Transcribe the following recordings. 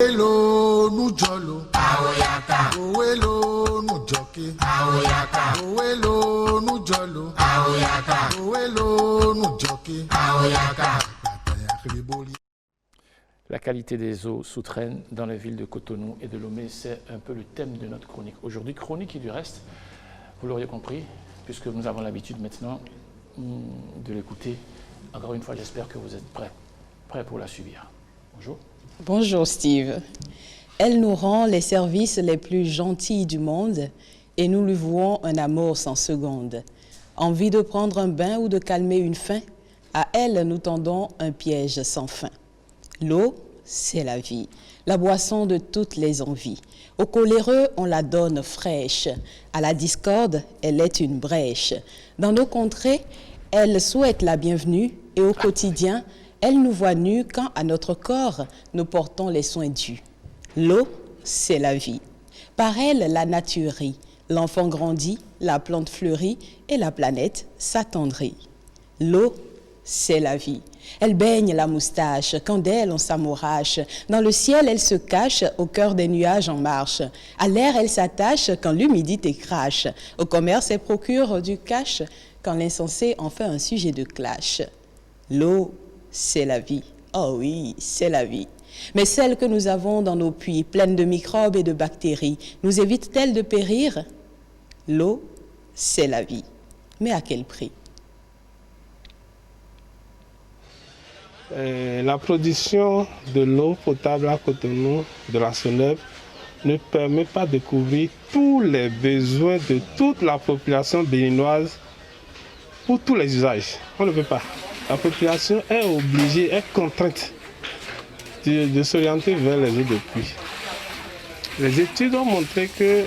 Owelo nu jolo, aoyaka. Owelo nu joke, aoyaka. Owelo nu jolo, aoyaka. Owelo nu joke, aoyaka. La qualité des eaux souterraines dans la ville de Cotonou et de Lomé, c'est un peu le thème de notre chronique. Aujourd'hui, chronique et du reste, vous l'auriez compris, puisque nous avons l'habitude maintenant de l'écouter. Encore une fois, j'espère que vous êtes prêts pour la subir. Bonjour. Bonjour Steve. Elle nous rend les services les plus gentils du monde et nous lui vouons un amour sans seconde. Envie de prendre un bain ou de calmer une faim, à elle nous tendons un piège sans fin. L'eau, c'est la vie, la boisson de toutes les envies. Aux coléreux, on la donne fraîche. À la discorde, elle est une brèche. Dans nos contrées, elle souhaite la bienvenue et au quotidien, elle nous voit nus quand à notre corps, nous portons les soins dus. L'eau, c'est la vie. Par elle, la nature rit. L'enfant grandit, la plante fleurit et la planète s'attendrit. L'eau, c'est la vie. Elle baigne la moustache, quand d'elle on s'amourache. Dans le ciel, elle se cache, au cœur des nuages en marche. À l'air, elle s'attache quand l'humidité crache. Au commerce, elle procure du cash, quand l'insensé en fait un sujet de clash. L'eau, c'est la vie. Oh oui, c'est la vie. Mais celle que nous avons dans nos puits, pleines de microbes et de bactéries, nous évite-t-elle de périr? L'eau, c'est la vie. Mais à quel prix? La production de l'eau potable à Cotonou, de la SONEB, ne permet pas de couvrir tous les besoins de toute la population béninoise pour tous les usages. On ne peut pas. La population est obligée, est contrainte de s'orienter vers les eaux de pluie. Les études ont montré que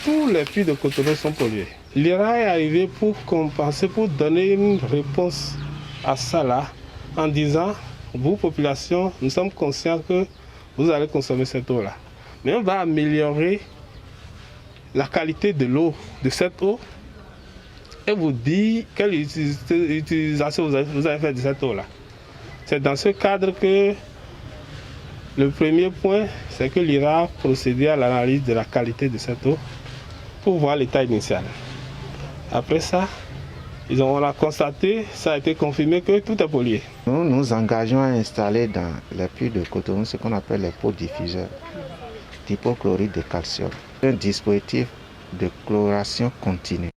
tous les puits de Cotonou sont pollués. L'IRA est arrivé pour compenser, pour donner une réponse à ça là, en disant, vous, population, nous sommes conscients que vous allez consommer cette eau-là. Mais on va améliorer la qualité de l'eau, de cette eau, et vous dire quelle utilisation vous avez fait de cette eau-là. C'est dans ce cadre que le premier point, c'est que l'IRA a procédé à l'analyse de la qualité de cette eau pour voir l'état initial. Après ça, on a constaté, ça a été confirmé que tout est pollué. Nous nous engageons à installer dans les puits de Cotonou ce qu'on appelle les pots diffuseurs d'hypochlorite de calcium, un dispositif de chloration continue.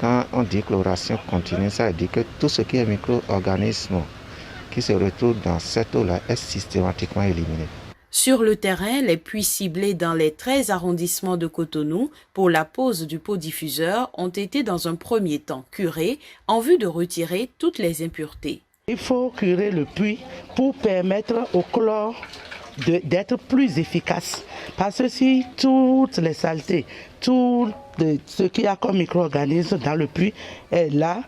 Quand on dit chloration continue, ça veut dire que tout ce qui est micro-organisme qui se retrouve dans cette eau-là est systématiquement éliminé. Sur le terrain, les puits ciblés dans les 13 arrondissements de Cotonou pour la pose du pot diffuseur ont été dans un premier temps curés en vue de retirer toutes les impuretés. Il faut curer le puits pour permettre au chlore d'être plus efficace. Parce que si toutes les saletés, tout ce qu'il y a comme micro-organisme dans le puits est là,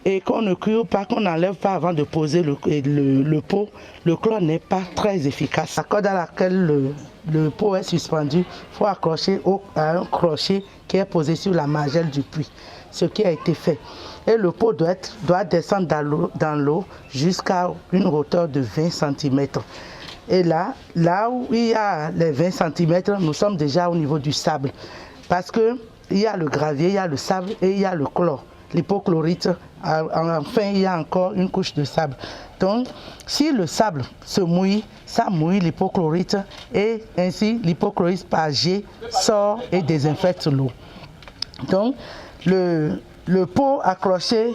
et qu'on ne cure pas, qu'on n'enlève pas avant de poser le pot, le chlore n'est pas très efficace. La corde à laquelle le pot est suspendu, il faut accrocher à un crochet qui est posé sur la margelle du puits, ce qui a été fait. Et le pot doit descendre dans l'eau jusqu'à une hauteur de 20 cm. Et là où il y a les 20 cm, nous sommes déjà au niveau du sable. Parce qu'il y a le gravier, il y a le sable et il y a le chlore. L'hypochlorite, enfin il y a encore une couche de sable. Donc si le sable se mouille, ça mouille l'hypochlorite et ainsi l'hypochlorite par jet sort et désinfecte l'eau. Donc le pot accroché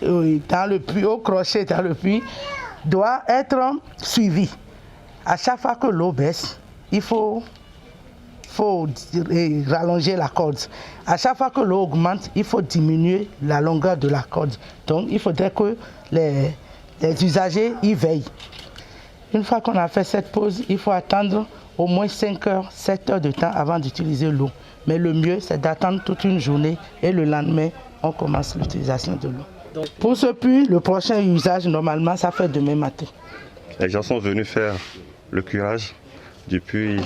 dans le puits, au crochet dans le puits, doit être suivi. À chaque fois que l'eau baisse, il faut rallonger la corde. À chaque fois que l'eau augmente, il faut diminuer la longueur de la corde. Donc il faudrait que les usagers y veillent. Une fois qu'on a fait cette pause, il faut attendre au moins 5 heures, 7 heures de temps avant d'utiliser l'eau. Mais le mieux, c'est d'attendre toute une journée et le lendemain, on commence l'utilisation de l'eau. Pour ce puits, le prochain usage, normalement, ça fait demain matin. Les gens sont venus faire le curage du puits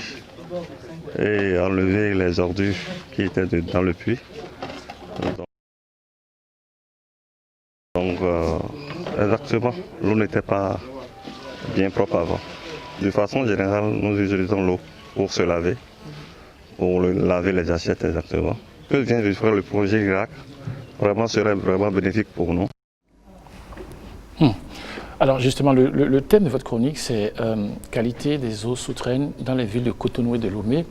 et enlever les ordures qui étaient dans le puits. Donc, exactement, l'eau n'était pas bien propre avant. De façon générale, nous utilisons l'eau pour se laver, pour laver les assiettes exactement. Que vient de faire le projet GRAC vraiment serait vraiment bénéfique pour nous. Alors justement, le thème de votre chronique, c'est qualité des eaux souterraines dans les villes de Cotonou et de Lomé.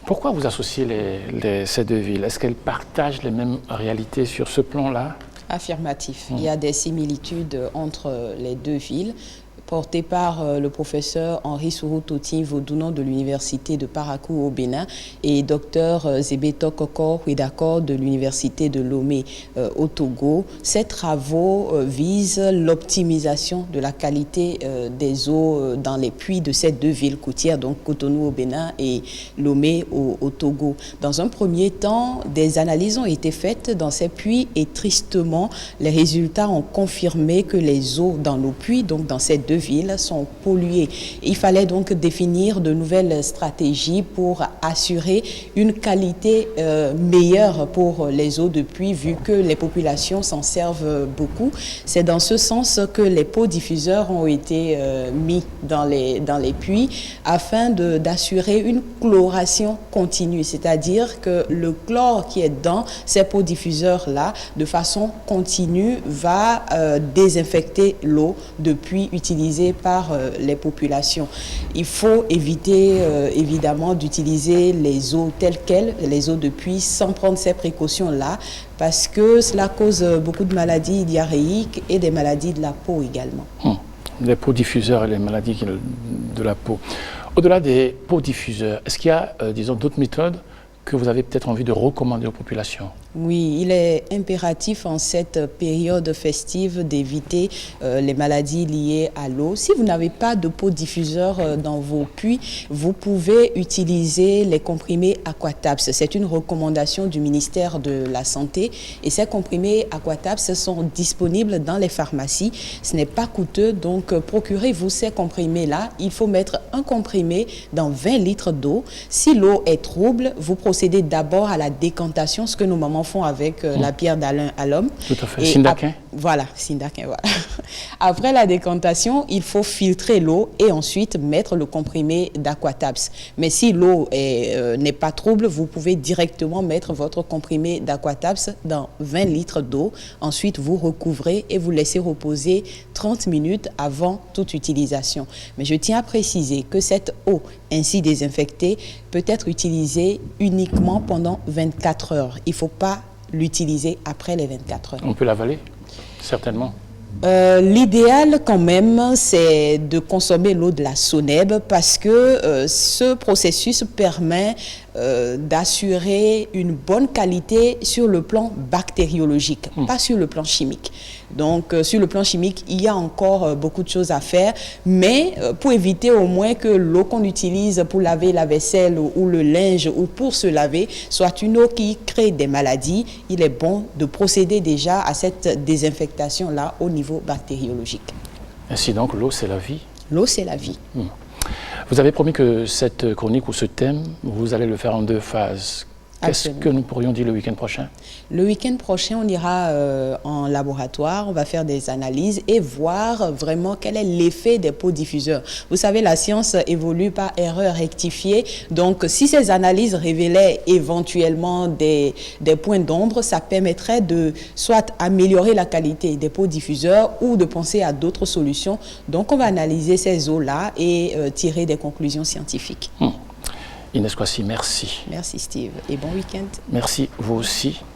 Pourquoi vous associez ces deux villes? Est-ce qu'elles partagent les mêmes réalités sur ce plan-là? Affirmatif. Il y a des similitudes entre les deux villes, porté par le professeur Henri Sourou-Toti Vaudounon de l'Université de Parakou au Bénin et Dr Zebeto Kokor Huidakor de l'Université de Lomé au Togo. Ces travaux visent l'optimisation de la qualité des eaux dans les puits de ces deux villes côtières, donc Cotonou au Bénin et Lomé au Togo. Dans un premier temps, des analyses ont été faites dans ces puits et tristement, les résultats ont confirmé que les eaux dans nos puits, donc dans ces deux villes, sont polluées. Il fallait donc définir de nouvelles stratégies pour assurer une qualité meilleure pour les eaux de pluie, vu que les populations s'en servent beaucoup. C'est dans ce sens que les pots diffuseurs ont été mis dans les puits afin d'assurer une chloration continue, c'est-à-dire que le chlore qui est dans ces pots diffuseurs-là, de façon continue, va désinfecter l'eau de pluie utilisée par les populations. Il faut éviter évidemment d'utiliser les eaux telles quelles, les eaux de pluie, sans prendre ces précautions-là, parce que cela cause beaucoup de maladies diarrhéiques et des maladies de la peau également. Les pots diffuseurs et les maladies de la peau. Au-delà des pots diffuseurs, est-ce qu'il y a, disons, d'autres méthodes que vous avez peut-être envie de recommander aux populations? Oui, il est impératif en cette période festive d'éviter les maladies liées à l'eau. Si vous n'avez pas de pot diffuseur dans vos puits, vous pouvez utiliser les comprimés Aquatabs. C'est une recommandation du ministère de la Santé et ces comprimés Aquatabs sont disponibles dans les pharmacies. Ce n'est pas coûteux, donc procurez-vous ces comprimés-là. Il faut mettre un comprimé dans 20 litres d'eau. Si l'eau est trouble, vous procédez d'abord à la décantation, ce que nos mamans font avec la pierre d'Alain à l'homme. Tout à fait. Sindaquin. Voilà, Sindaquin, voilà. Après la décantation, il faut filtrer l'eau et ensuite mettre le comprimé d'Aquatabs. Mais si l'eau n'est pas trouble, vous pouvez directement mettre votre comprimé d'Aquatabs dans 20 litres d'eau. Ensuite, vous recouvrez et vous laissez reposer 30 minutes avant toute utilisation. Mais je tiens à préciser que cette eau ainsi désinfectée peut être utilisée uniquement pendant 24 heures. Il ne faut pas l'utiliser après les 24 heures. On peut l'avaler, certainement. L'idéal quand même, c'est de consommer l'eau de la Soneb parce que ce processus permet d'assurer une bonne qualité sur le plan bactériologique, pas sur le plan chimique. Donc, sur le plan chimique, il y a encore beaucoup de choses à faire, mais pour éviter au moins que l'eau qu'on utilise pour laver la vaisselle ou le linge ou pour se laver soit une eau qui crée des maladies, il est bon de procéder déjà à cette désinfectation-là au niveau bactériologique. Ainsi donc, l'eau, c'est la vie. L'eau, c'est la vie. Vous avez promis que cette chronique ou ce thème, vous allez le faire en 2 phases. Qu'est-ce que nous pourrions dire le week-end prochain? Le week-end prochain, on ira en laboratoire, on va faire des analyses et voir vraiment quel est l'effet des pots diffuseurs. Vous savez, la science évolue par erreur rectifiée. Donc, si ces analyses révélaient éventuellement des points d'ombre, ça permettrait de soit améliorer la qualité des pots diffuseurs ou de penser à d'autres solutions. Donc, on va analyser ces eaux-là et tirer des conclusions scientifiques. Inès Kwasi, merci. Merci Steve et bon week-end. Merci, vous aussi.